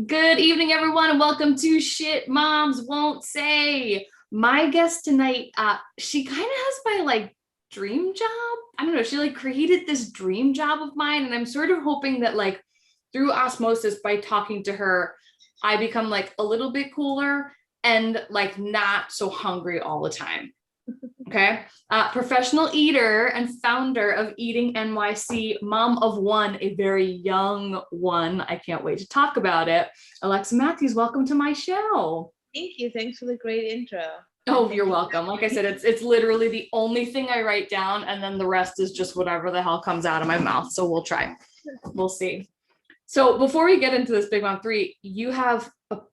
Good evening, everyone, and welcome to Shit Moms Won't Say. My guest tonight, she kind of has my dream job. I don't know. She created this dream job of mine, and I'm sort of hoping that through osmosis, by talking to her, I become a little bit cooler and not so hungry all the time. Okay. Professional eater and founder of EatingNYC, mom of one, a very young one. I can't wait to talk about it. Alexa Matthews, welcome to my show. Thank you. Thanks for the great intro. Oh, you're welcome. Like I said, it's literally the only thing I write down, and then the rest is just whatever the hell comes out of my mouth. So we'll try. We'll see. So before we get into this Big Mom 3, you have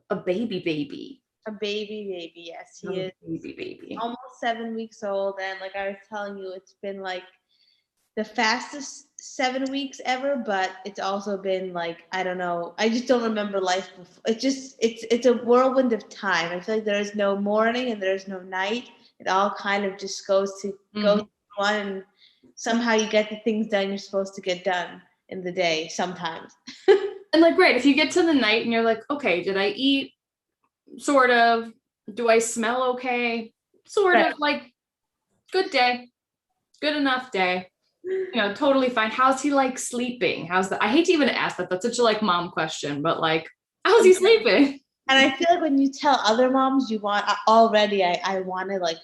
a baby. A baby, yes. He is baby. Almost 7 weeks old. And like I was telling you, it's been the fastest 7 weeks ever, but it's also been I don't know. I just don't remember life before. It's a whirlwind of time. I feel like there is no morning and there is no night. It all kind of just goes to one, and somehow you get the things done you're supposed to get done in the day sometimes. And right, if you get to the night and you're okay, did I eat? Sort of. Do I smell okay? Sort of. Good day. Good enough day. Totally fine. How's he sleeping? I hate to even ask that. That's such a mom question, but how's he sleeping? And I feel when you tell other moms I want to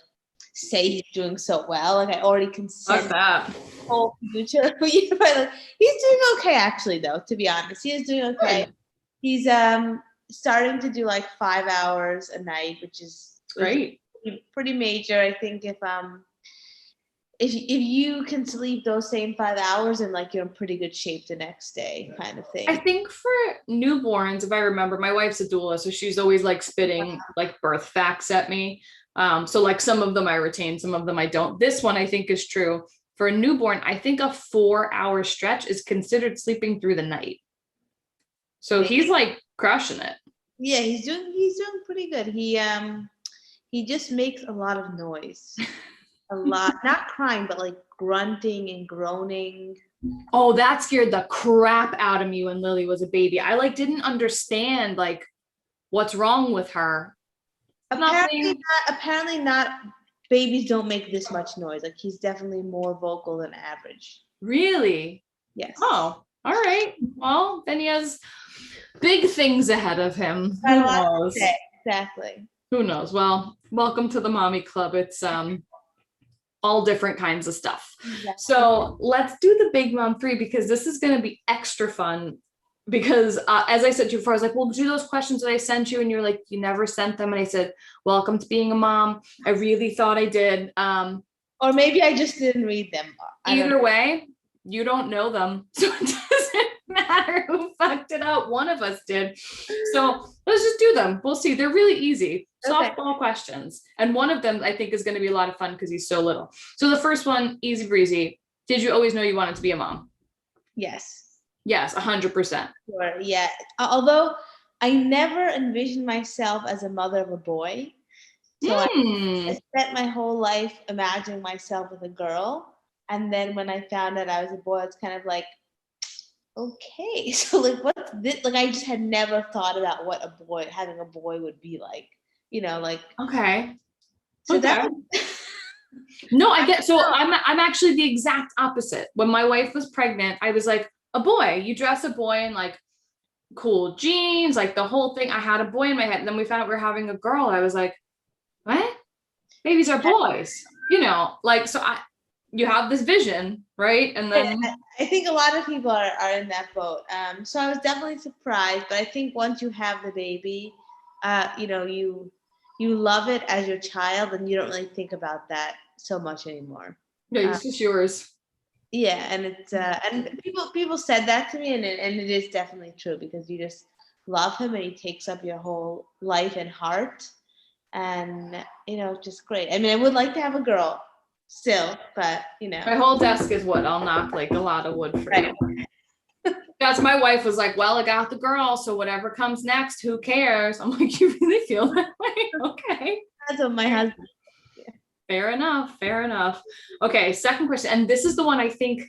say he's doing so well. I already consent that whole future. But he's doing okay, actually, though, to be honest. He is doing okay. Good. He's starting to do 5 hours a night, which is great. Pretty major. I think if you can sleep those same 5 hours, and you're in pretty good shape the next day, kind of thing. I think for newborns, if I remember, my wife's a doula, so she's always spitting birth facts at me. So some of them I retain, some of them I don't. This one I think is true. For a newborn, I think a 4-hour stretch is considered sleeping through the night. So he's crushing it. Yeah, he's doing pretty good. He just makes a lot of noise. A lot, not crying, but grunting and groaning. Oh, that scared the crap out of me when Lily was a baby. I didn't understand what's wrong with her. Apparently not. Babies don't make this much noise. He's definitely more vocal than average. Really? Yes. Oh, all right. Well, then he has big things ahead of him. Who knows? Exactly. Who knows? Well, welcome to the Mommy Club. It's all different kinds of stuff. Yeah. So let's do the Big Mom 3, because this is going to be extra fun. Because as I said to you before, I was well, do those questions that I sent you, and you're you never sent them. And I said, welcome to being a mom. I really thought I did. Or maybe I just didn't read them. Either way, you don't know them. So it doesn't matter who fucked it up. One of us did. So let's just do them. We'll see. They're really easy. Softball questions. And one of them I think is going to be a lot of fun because he's so little. So the first one, easy breezy. Did you always know you wanted to be a mom? Yes. Yes, 100%. Sure, yeah. Although I never envisioned myself as a mother of a boy. So I spent my whole life imagining myself with a girl. And then when I found out I was a boy, it's kind of okay. So what's this? I just had never thought about what having a boy would be like. Okay. So okay. No, I get. So I'm actually the exact opposite. When my wife was pregnant, I was a boy. You dress a boy in cool jeans, the whole thing. I had a boy in my head. And then we found out we were having a girl. I was what? Babies are boys. So you have this vision, right? And then I think a lot of people are in that boat. So I was definitely surprised, but I think once you have the baby, you love it as your child, and you don't really think about that so much anymore. Yeah, it's just yours. Yeah, and it's and people said that to me, and it is definitely true, because you just love him and he takes up your whole life and heart, and just great. I mean, I would like to have a girl still, but my whole desk is wood. I'll knock a lot of wood for you. That's my wife was well, I got the girl, so whatever comes next, who cares? I'm you really feel that way? Okay. That's what my husband. Fair enough. Okay, second question. And this is the one I think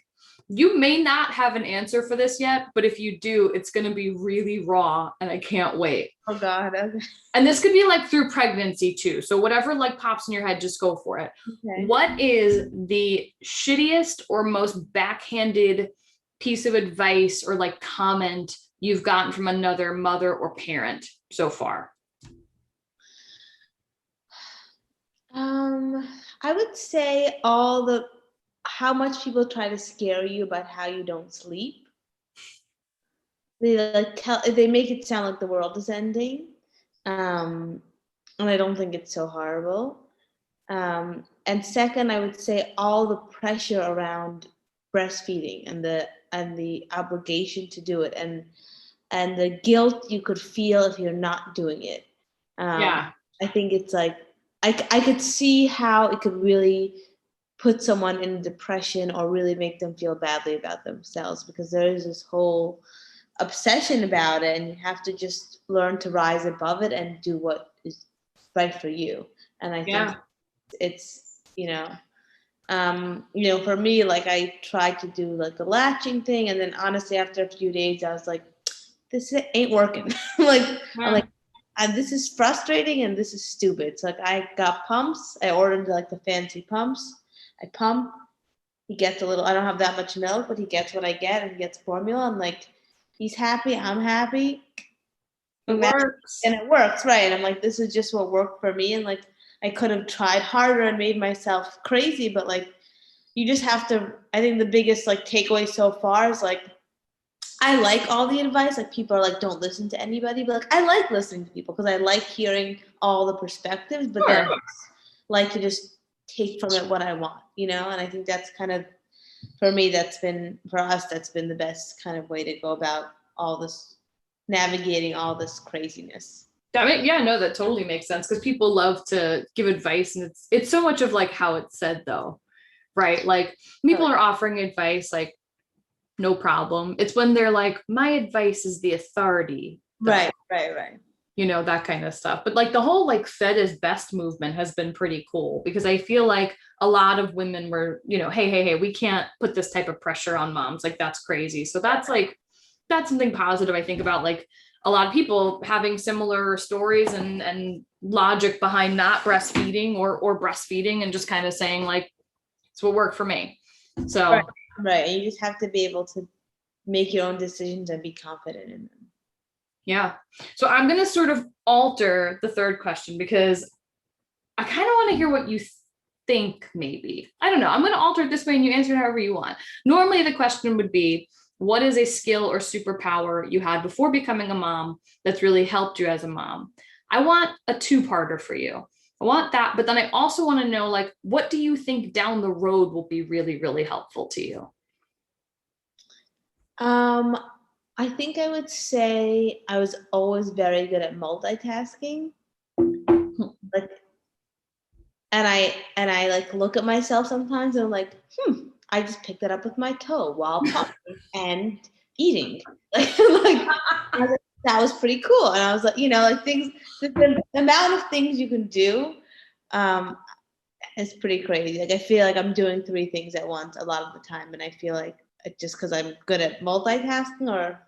You may not have an answer for this yet, but if you do, it's going to be really raw and I can't wait. Oh God. Okay. And this could be like through pregnancy too. So whatever like pops in your head, just go for it. Okay. What is the shittiest or most backhanded piece of advice or like comment you've gotten from another mother or parent so far? I would say how much people try to scare you about how you don't sleep. They make it sound like the world is ending. And I don't think it's so horrible. And second, I would say all the pressure around breastfeeding and the obligation to do it and the guilt you could feel if you're not doing it. Yeah. I think it's like I could see how it could really put someone in depression or really make them feel badly about themselves, because there is this whole obsession about it, and you have to just learn to rise above it and do what is right for you. And I think it's, for me, like I tried to do like the latching thing, and then honestly, after a few days, I was like, this ain't working. I'm like, and this is frustrating and this is stupid. So like I got pumps. I ordered like the fancy pumps. I pump. He gets a little, I don't have that much milk, but he gets what I get, and he gets formula. I'm like, he's happy, I'm happy. It works. And it works, right? And I'm like, this is just what worked for me. And like, I could have tried harder and made myself crazy, but like, you just have to, I think the biggest like takeaway so far is like, I like all the advice. Like people are like, don't listen to anybody, but like, I like listening to people because I like hearing all the perspectives, but then I like to just take from it what I want, And I think that's kind of, for us, that's been the best kind of way to go about all this, navigating all this craziness. That totally makes sense, because people love to give advice, and it's so much of like how it's said though, right? Like people are offering advice, like no problem. It's when they're like, my advice is the authority. Right. That kind of stuff. But like the whole like fed is best movement has been pretty cool, because I feel like a lot of women were, hey, we can't put this type of pressure on moms. Like that's crazy. So that's something positive, I think, about like a lot of people having similar stories and logic behind not breastfeeding or breastfeeding, and just kind of saying like, it's what worked for me. So right. And you just have to be able to make your own decisions and be confident in them. Yeah. So I'm going to sort of alter the third question, because I kind of want to hear what you think maybe. I don't know. I'm going to alter it this way and you answer it however you want. Normally the question would be, what is a skill or superpower you had before becoming a mom that's really helped you as a mom? I want a two-parter for you. I want that, but then I also want to know, like, what do you think down the road will be really, really helpful to you? I think I would say I was always very good at multitasking. Like, and I like look at myself sometimes and I'm like, I just picked that up with my toe while pumping and eating. Like that was pretty cool. And I was like, like things, the amount of things you can do is pretty crazy. Like I feel like I'm doing 3 things at once a lot of the time, and I feel like just because I'm good at multitasking, or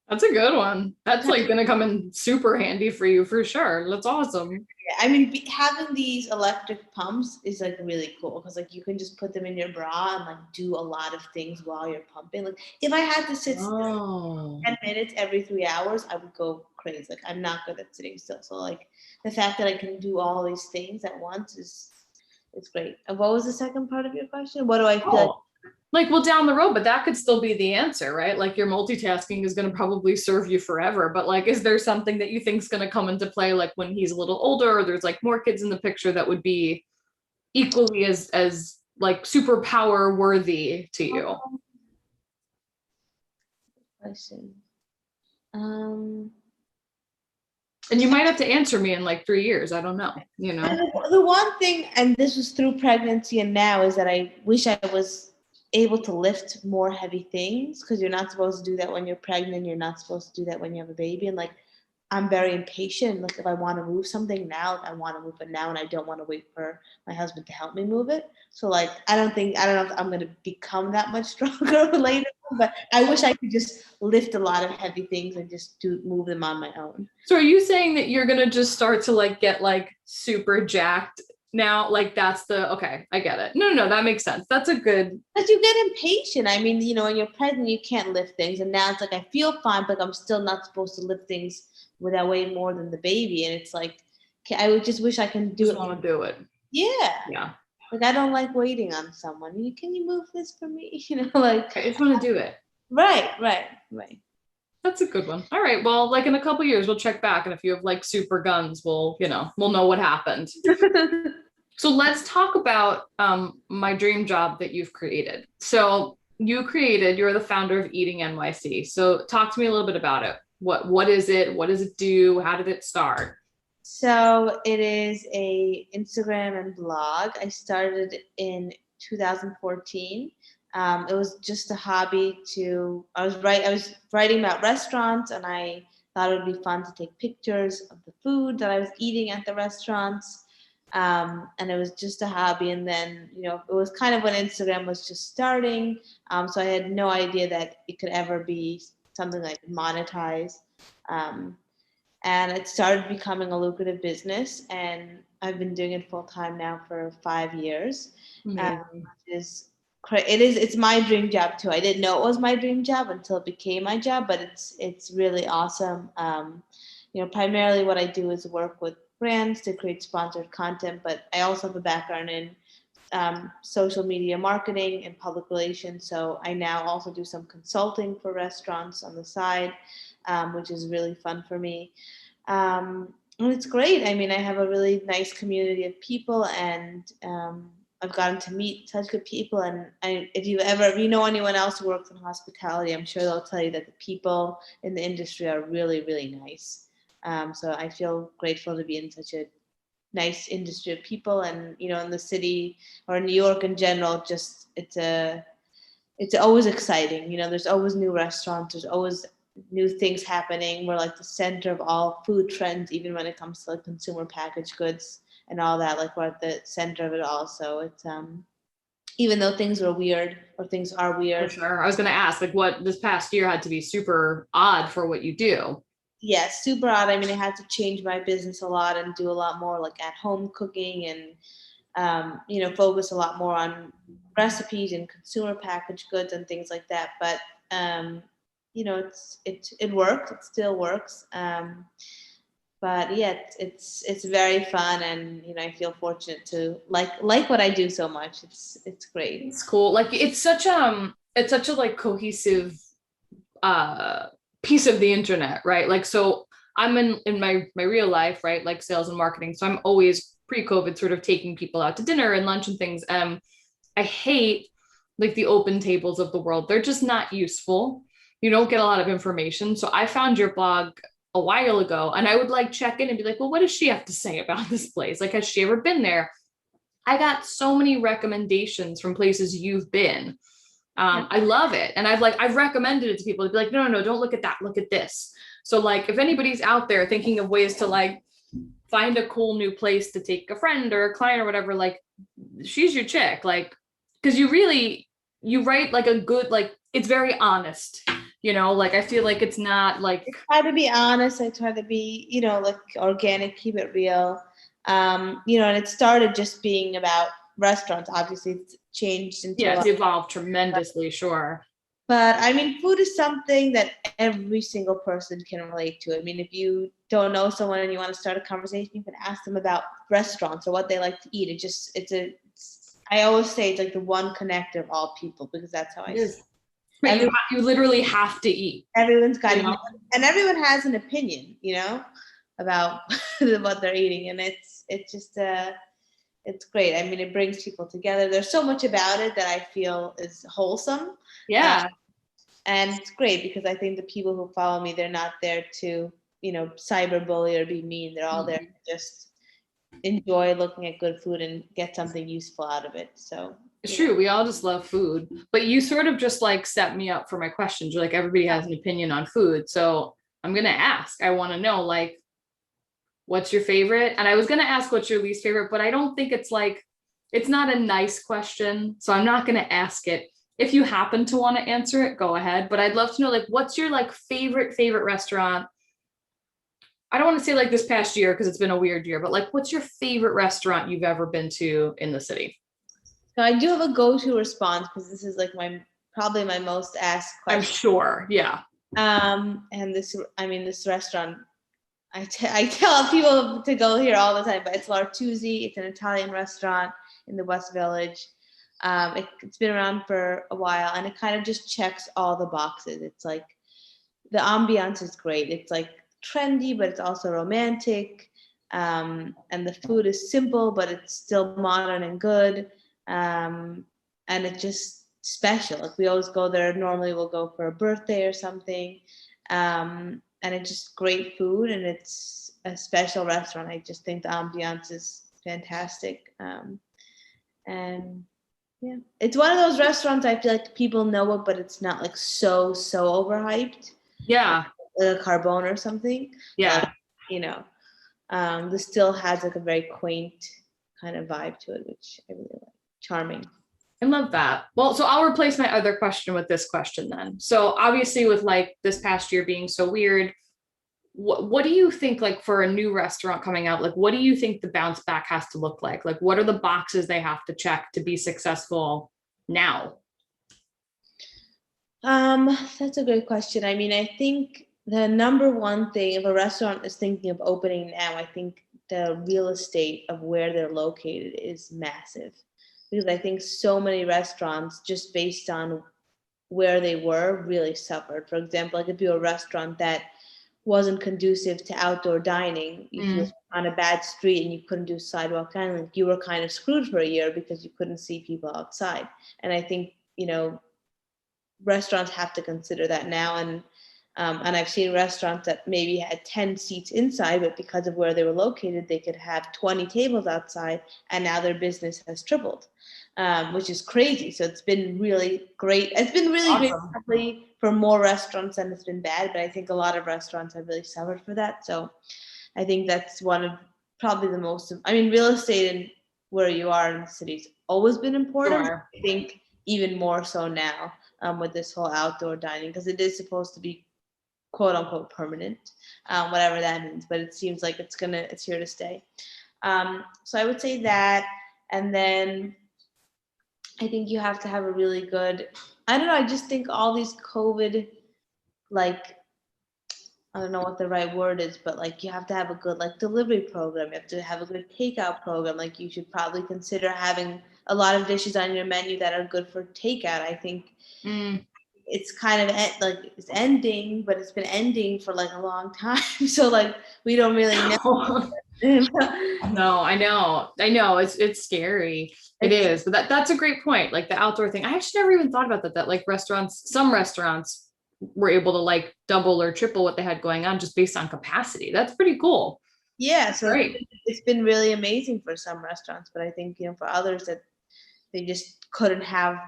that's a good one. That's like going to come in super handy for you for sure. That's awesome. I mean, having these electric pumps is like really cool, because like you can just put them in your bra and like do a lot of things while you're pumping. Like if I had to sit still 10 minutes every 3 hours, I would go crazy. Like I'm not good at sitting still. So like the fact that I can do all these things at once is great. And what was the second part of your question? What do I feel like, well, down the road, but that could still be the answer, right? Like your multitasking is going to probably serve you forever, but like, is there something that you think is going to come into play, like when he's a little older, or there's like more kids in the picture, that would be equally as like superpower worthy to you? Question. And you might have to answer me in like 3 years. I don't know, The one thing, and this was through pregnancy and now, is that I wish I was able to lift more heavy things, because you're not supposed to do that when you're pregnant. You're not supposed to do that when you have a baby. And like, I'm very impatient. Like if I want to move something now, I want to move it now, and I don't want to wait for my husband to help me move it. So like, I don't know if I'm going to become that much stronger later, but I wish I could just lift a lot of heavy things and just move them on my own. So are you saying that you're going to just start to like get like super jacked now? Like that's okay, I get it. No, that makes sense. That's a good. But you get impatient. I mean, you know, when you're pregnant, you can't lift things. And now it's like, I feel fine, but I'm still not supposed to lift things without weighing more than the baby. And it's like, I would just wish I can do just it. Want to do it. Yeah. Like, I don't like waiting on someone. Can you move this for me? You know, like. I just want to do it. Right. That's a good one. All right. Well, like in a couple years, we'll check back. And if you have like super guns, we'll know what happened. So let's talk about my dream job that you've created. So you're the founder of EatingNYC. So talk to me a little bit about it. What is it? What does it do? How did it start? So it is a Instagram and blog. I started in 2014. It was just a hobby I was writing about restaurants, and I thought it would be fun to take pictures of the food that I was eating at the restaurants. And it was just a hobby. And then, you know, it was kind of when Instagram was just starting. So I had no idea that it could ever be something like monetized. And it started becoming a lucrative business, and I've been doing it full time now for 5 years. It's my dream job too. I didn't know it was my dream job until it became my job, but it's really awesome. You know, primarily what I do is work with brands to create sponsored content, but I also have a background in social media marketing and public relations. So I now also do some consulting for restaurants on the side, which is really fun for me. And it's great. I mean, I have a really nice community of people, and I've gotten to meet such good people. And if you know anyone else who works in hospitality, I'm sure they'll tell you that the people in the industry are really, really nice. So I feel grateful to be in such a nice industry of people. And, you know, in the city or in New York in general, just it's always exciting. You know, there's always new restaurants. There's always new things happening. We're like the center of all food trends, even when it comes to like consumer packaged goods and all that. Like we're at the center of it all. So it's even though things are weird. For sure. I was going to ask, like, what this past year had to be super odd for what you do. Yeah, super odd. I mean, I had to change my business a lot and do a lot more like at home cooking, and you know, focus a lot more on recipes and consumer packaged goods and things like that. But you know, it worked. It still works. But yeah, it's very fun, and you know, I feel fortunate to like what I do so much. It's great. It's cool. Like it's such a like cohesive piece of the internet, right? Like, so I'm in my real life, right? Like sales and marketing. So I'm always pre-COVID sort of taking people out to dinner and lunch and things. I hate like the open tables of the world. They're just not useful. You don't get a lot of information. So I found your blog a while ago, and I would like check in and be like, well, what does she have to say about this place? Like, has she ever been there? I got so many recommendations from places you've been. I love it. And I've recommended it to people to be like, no, don't look at that. Look at this. So like, if anybody's out there thinking of ways to like find a cool new place to take a friend or a client or whatever, like she's your chick. Like, cause you write like a good, like, it's very honest, you know, like I feel like it's not like. I try to be honest. I try to be, you know, like organic, keep it real. You know, and it started just being about restaurants. Obviously it's changed into it's evolved tremendously, sure. But I mean, food is something that every single person can relate to. I mean, if you don't know someone and you want to start a conversation, you can ask them about restaurants or what they like to eat. I always say it's like the one connector of all people, because that's how I see it. But you literally have to eat. Everyone's got to eat, and everyone has an opinion, you know, about what they're eating, and it's just it's great. I mean, it brings people together. There's so much about it that I feel is wholesome. Yeah. And it's great because I think the people who follow me, they're not there to, you know, cyberbully or be mean. They're all there to just enjoy looking at good food and get something useful out of it. So it's true. We all just love food, but you sort of just like set me up for my questions. You're like, everybody has an opinion on food. So I'm going to ask. I want to know, like, what's your favorite? And I was going to ask what's your least favorite, but I don't think it's like, it's not a nice question. So I'm not going to ask it. If you happen to want to answer it, go ahead. But I'd love to know, like, what's your like favorite restaurant? I don't want to say like this past year because it's been a weird year, but like, what's your favorite restaurant you've ever been to in the city? So I do have a go-to response because this is like probably my most asked question. I'm sure. Yeah. And this restaurant, I tell people to go here all the time, but it's L'Artusi. It's an Italian restaurant in the West Village. It's been around for a while, and it kind of just checks all the boxes. It's like the ambiance is great. It's like trendy, but it's also romantic. And the food is simple, but it's still modern and good. And it's just special. Like we always go there. Normally we'll go for a birthday or something. And it's just great food, and it's a special restaurant. I just think the ambiance is fantastic. And yeah, it's one of those restaurants I feel like people know it, but it's not like so overhyped. Yeah. Like a Carbone or something. Yeah. This still has like a very quaint kind of vibe to it, which I really like. Charming. I love that. Well, so I'll replace my other question with this question then. So obviously with like this past year being so weird, what do you think, like for a new restaurant coming out, like what do you think the bounce back has to look like? Like what are the boxes they have to check to be successful now? That's a great question. I mean, I think the number one thing, if a restaurant is thinking of opening now, I think the real estate of where they're located is massive. Because I think so many restaurants, just based on where they were, really suffered. For example, it could be a restaurant that wasn't conducive to outdoor dining. If you were on a bad street and you couldn't do sidewalk dining, you were kind of screwed for a year because you couldn't see people outside. And I think, restaurants have to consider that now. And I've seen restaurants that maybe had 10 seats inside, but because of where they were located, they could have 20 tables outside, and now their business has tripled, which is crazy. So it's been really great. It's been really great probably for more restaurants than it's been bad, but I think a lot of restaurants have really suffered for that. So I think that's one of probably the most, real estate and where you are in the city's always been important. Sure. I think even more so now with this whole outdoor dining, because it is supposed to be quote unquote permanent, whatever that means, but it seems like it's here to stay. So I would say that, and then I think you have to have a really good, I just think all these COVID, like, I don't know what the right word is, but like you have to have a good like delivery program. You have to have a good takeout program. Like you should probably consider having a lot of dishes on your menu that are good for takeout. I think it's kind of like it's ending, but it's been ending for like a long time. So like we don't really know. No, I know. It's scary. It is, but that's a great point. Like the outdoor thing. I actually never even thought about that like some restaurants were able to like double or triple what they had going on just based on capacity. That's pretty cool. Yeah, so it's been really amazing for some restaurants, but I think for others that they just couldn't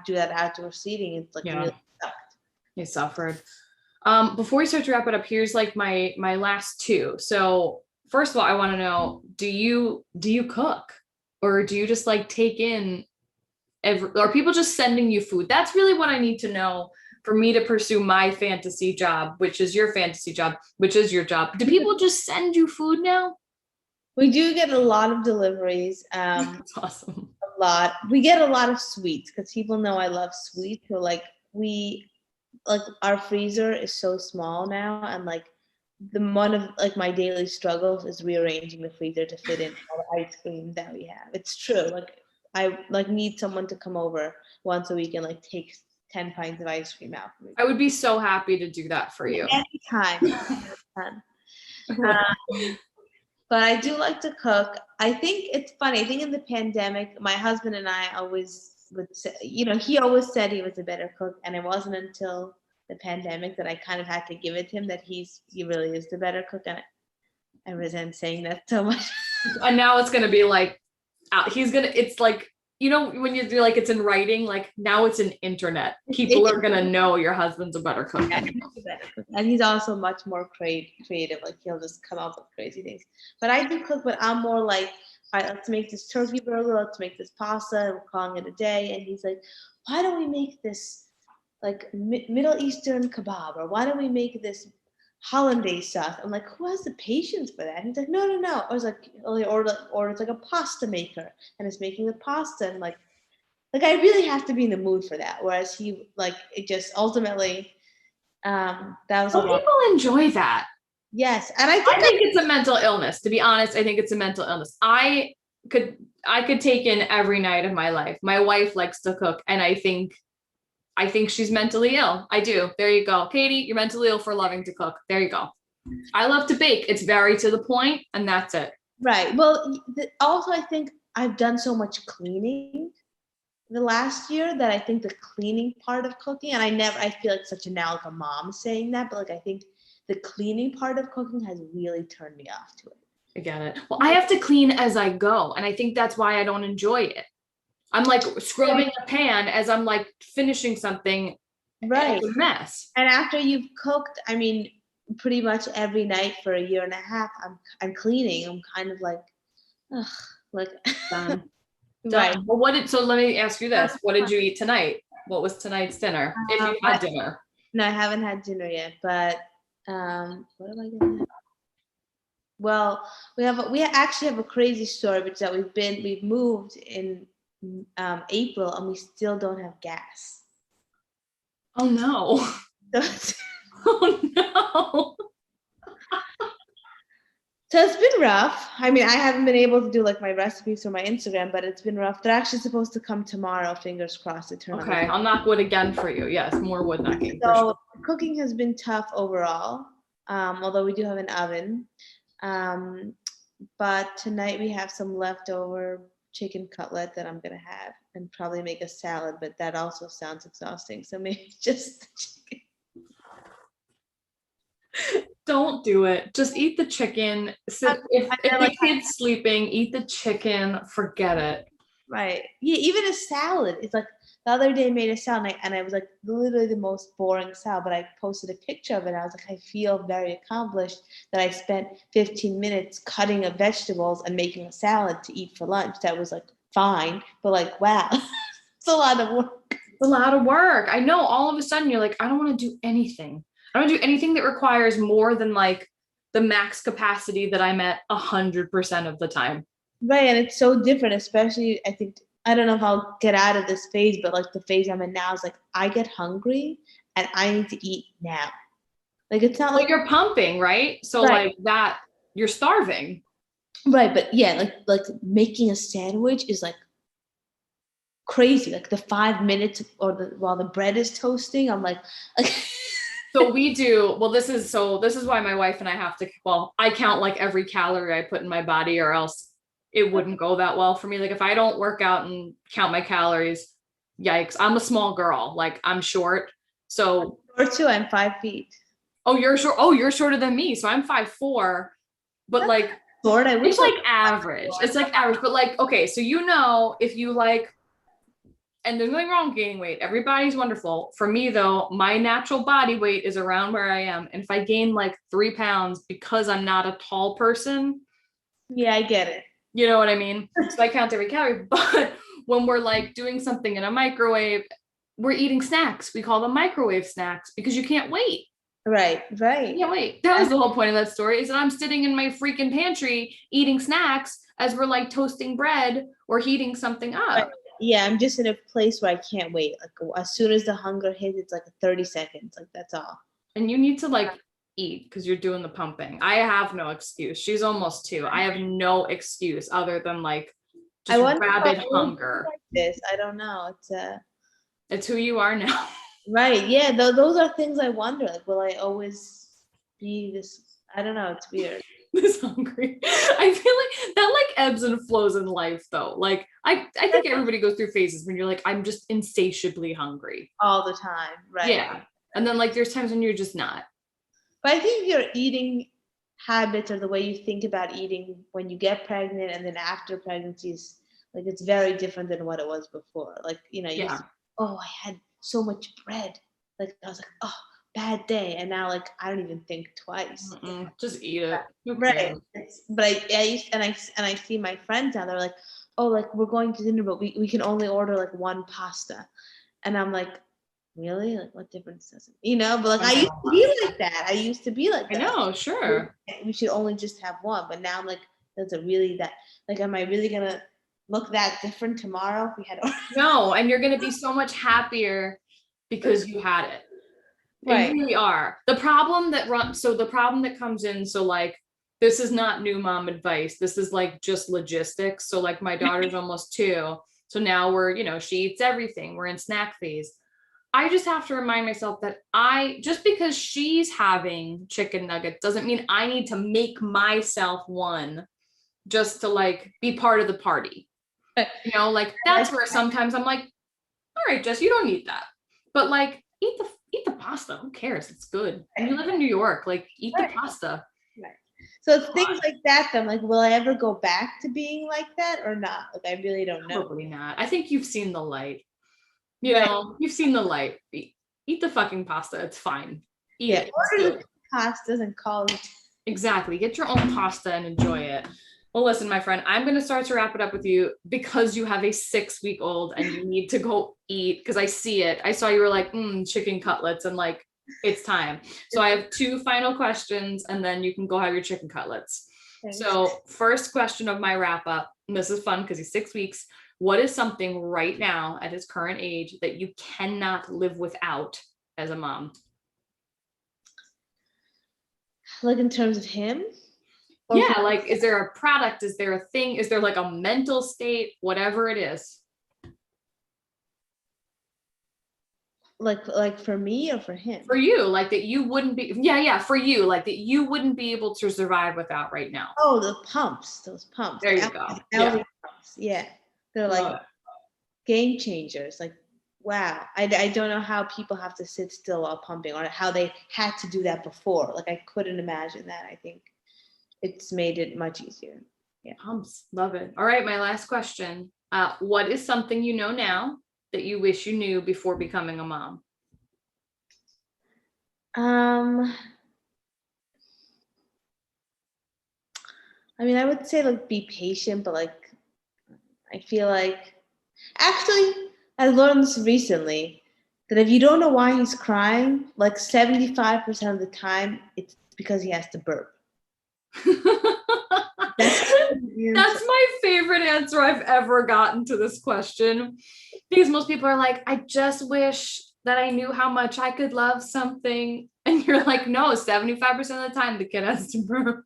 do that outdoor seating. It's like really sucked. They suffered. Before we start to wrap it up, here's like my last two. So first of all, I want to know, do you cook, or do you just like take in are people just sending you food? That's really what I need to know for me to pursue my fantasy job, which is your fantasy job, which is your job. Do people just send you food now? We do get a lot of deliveries. That's awesome. A lot. We get a lot of sweets because people know I love sweets. So like our freezer is so small now, and like one of like my daily struggles is rearranging the freezer to fit in all the ice cream that we have. It's true. Like I like need someone to come over once a week and like take 10 pints of ice cream out for me. I would be so happy to do that for you. Anytime. But I do like to cook. I think it's funny. I think in the pandemic, my husband and I always would say, he always said he was a better cook. And it wasn't until the pandemic that I kind of had to give it to him that he really is the better cook. And I resent saying that so much. And now it's going to be like, it's like, you know, when you do like it's in writing, like now it's in internet. People are gonna know your husband's a better cook than you. And he's also much more creative. Like he'll just come up with crazy things. But I do cook, but I'm more like, all right, let's make this turkey burger, let's make this pasta, and we're calling it a day. And he's like, why don't we make this like Middle Eastern kebab, or why don't we make this hollandaise sauce? I'm like, who has the patience for that? And he's like, no. I was like, or it's like a pasta maker, and it's making the pasta, and like I really have to be in the mood for that. Whereas he, like, it just ultimately, that was Some people enjoy that. Yes, and I think it's a mental illness. To be honest, I think it's a mental illness. I could take in every night of my life. My wife likes to cook, and I think she's mentally ill. I do. There you go. Katie, you're mentally ill for loving to cook. There you go. I love to bake. It's very to the point, and that's it. Right. Well, also, I think I've done so much cleaning the last year that I think the cleaning part of cooking, and I feel like such like a mom saying that, but like I think the cleaning part of cooking has really turned me off to it. I get it. Well, I have to clean as I go, and I think that's why I don't enjoy it. I'm like scrubbing a pan as I'm like finishing something. Right. It's a mess. And after you've cooked, I mean, pretty much every night for a year and a half, I'm cleaning. I'm kind of like, ugh, like done. Right. Well, so let me ask you this. What did you eat tonight? What was tonight's dinner? If you had dinner. No, I haven't had dinner yet, but what am I gonna have? Well, we actually have a crazy story, which is that we've moved in April and we still don't have gas. Oh no. Oh no. So it's been rough. I mean, I haven't been able to do like my recipes for my Instagram, but it's been rough. They're actually supposed to come tomorrow. Fingers crossed. Okay, I'll knock wood again for you. Yes, more wood knocking. So cooking has been tough overall, although we do have an oven. But tonight we have some leftover chicken cutlet that I'm gonna have, and probably make a salad. But that also sounds exhausting. So maybe just chicken. Don't do it. Just eat the chicken. If the kid's sleeping, eat the chicken. Forget it. Right. Yeah, even a salad. It's like the other day I made a salad and I was like literally the most boring salad, but I posted a picture of it. And I was like, I feel very accomplished that I spent 15 minutes cutting up vegetables and making a salad to eat for lunch. That was like fine, but like, wow, it's a lot of work. It's a lot of work. I know. All of a sudden you're like, I don't want to do anything. I don't do anything that requires more than like the max capacity that I'm at 100% of the time. Right. And it's so different, especially I don't know if I'll get out of this phase, but like the phase I'm in now is like, I get hungry and I need to eat now. Like, it's not like you're pumping, right? So like that, you're starving. Right. But yeah, like making a sandwich is like crazy. Like the 5 minutes while the bread is toasting, I'm like So we do, this is why my wife and I have to, I count like every calorie I put in my body or else it wouldn't go that well for me. Like if I don't work out and count my calories, yikes. I'm a small girl. Like I'm short. So or two, I'm 5 feet. Oh, you're short. Oh, you're shorter than me. So I'm 5'4", but like, Lord, I wish it's like average. It's like average, but like, okay. So, if you like, and there's nothing wrong with gaining weight. Everybody's wonderful. For me though, my natural body weight is around where I am. And if I gain like 3 pounds because I'm not a tall person. Yeah, I get it. You know what I mean? So I count every calorie, but when we're like doing something in a microwave, we're eating snacks. We call them microwave snacks because you can't wait. Right. Yeah, wait. That was the whole point of that story, is that I'm sitting in my freaking pantry eating snacks as we're like toasting bread or heating something up. Right. Yeah, I'm just in a place where I can't wait. Like as soon as the hunger hits, it's like 30 seconds. Like that's all. And you need to like eat because you're doing the pumping. I have no excuse. She's almost 2. I have no excuse other than like just rabid hunger. Like this, I don't know. It's who you are now. Right. Yeah. Those are things I wonder. Like, will I always be this? I don't know. It's weird. This hungry. I feel like that like ebbs and flows in life though. Like I think everybody goes through phases when you're like, I'm just insatiably hungry. All the time. Right. Yeah. And then like there's times when you're just not. But I think your eating habits or the way you think about eating when you get pregnant and then after pregnancy is Like it's very different than what it was before. Like, you know, Yeah. oh, I had so much bread. Like I was like, oh, bad day. And now like I don't even think twice. Just eat it. Right. But I used and I see my friends now, they're like, oh, like we're going to dinner, but we can only order like one pasta. And I'm like, really? Like what difference does it? You know, but like I used to be like that. I used to be like that. I know, sure. We should only just have one. But now I'm like, does it really that like am I really gonna look that different tomorrow if we had No, and you're gonna be so much happier because you had it. Right. You really are. The problem that comes in, so like this is not new mom advice. This is like just logistics. So like my daughter's almost 2. So now we're, you know, she eats everything. We're in snack phase. I just have to remind myself that just because she's having chicken nuggets doesn't mean I need to make myself one just to like be part of the party. You know, like that's where sometimes I'm like, all right, Jess, you don't need that. But like eat the pasta. Who cares? It's good. And you live in New York, like eat the pasta. Right. So it's things like that. I'm like, will I ever go back to being like that or not? Like I really don't know. Probably not. I think you've seen the light. You know, you've seen the light. Eat the fucking pasta. It's fine. Eat it. Order the pastas and call it. Exactly. Get your own pasta and enjoy it. Well, listen, my friend, I'm going to start to wrap it up with you because you have a 6-week-old and you need to go eat because I see it. I saw you were like, chicken cutlets and like, it's time. So I have 2 final questions and then you can go have your chicken cutlets. Thanks. So first question of my wrap up, and this is fun because he's 6 weeks. What is something right now at his current age that you cannot live without as a mom? Like in terms of him? Yeah, like is there a product? Is there a thing? Is there like a mental state? Whatever it is. Like for me or for him? For you, like that you wouldn't be, for you, like that you wouldn't be able to survive without right now. Oh, those pumps. There you go. Pumps. Yeah. They're like game changers. Like, wow. I don't know how people have to sit still while pumping or how they had to do that before. Like I couldn't imagine that. I think it's made it much easier. Yeah. Pumps. Love it. All right. My last question. What is something you know now that you wish you knew before becoming a mom? I mean, I would say like be patient, but like I feel like actually I learned this recently that if you don't know why he's crying, like 75% of the time it's because he has to burp. That's my favorite answer I've ever gotten to this question. Because most people are like, I just wish that I knew how much I could love something. And you're like, no, 75% of the time the kid has to burp.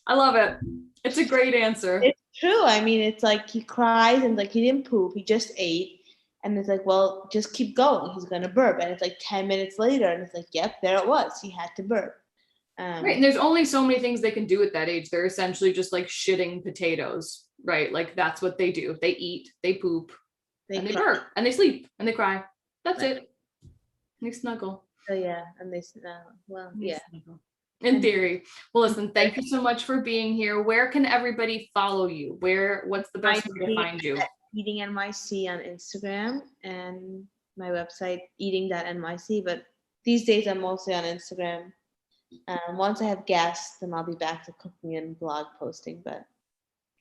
I love it. It's a great answer. It's true. I mean, it's like he cries and like he didn't poop. He just ate. And it's like, well, just keep going. He's going to burp. And it's like 10 minutes later. And it's like, yep, there it was. He had to burp. Right. And there's only so many things they can do at that age. They're essentially just like shitting potatoes, right? Like that's what they do. They eat, they poop, and they burp, and they sleep, and they cry. That's it. And they snuggle. Oh yeah, and they snuggle. Well, yeah. Snuggle. In theory. Well, listen, thank you so much for being here. Where can everybody follow you? What's the best way to find you? EatingNYC on Instagram and my website, eating.nyc. But these days I'm mostly on Instagram. Once I have guests, then I'll be back to cooking and blog posting. But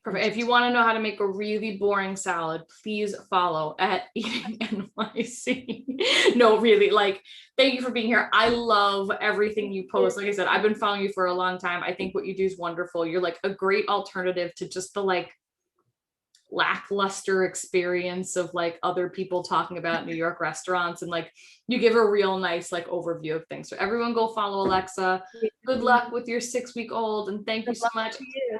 perfect. If you want to know how to make a really boring salad, please follow at EatingNYC. No, really, like, thank you for being here. I love everything you post. Like I said, I've been following you for a long time. I think what you do is wonderful. You're like a great alternative to just the like lackluster experience of like other people talking about New York restaurants, and like you give a real nice like overview of things. So everyone go follow Alexa. Good luck with your 6-week-old, and thank you so much.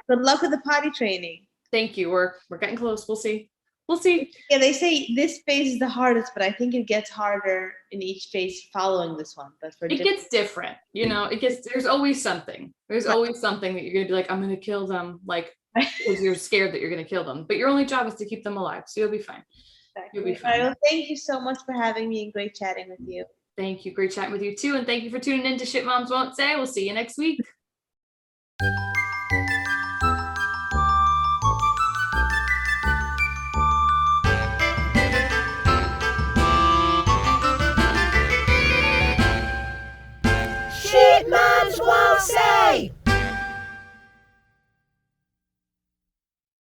Good luck with the potty training. Thank you. We're getting close. We'll see. Yeah, they say this phase is the hardest, but I think it gets harder in each phase following this one. But it gets different, you know. There's always something. There's always something that you're gonna be like, I'm gonna kill them, like because you're scared that you're gonna kill them. But your only job is to keep them alive, so you'll be fine. Exactly. You'll be fine. Well, thank you so much for having me and great chatting with you. Thank you. Great chatting with you too, and thank you for tuning in to Shit Moms Won't Say. We'll see you next week. won't say.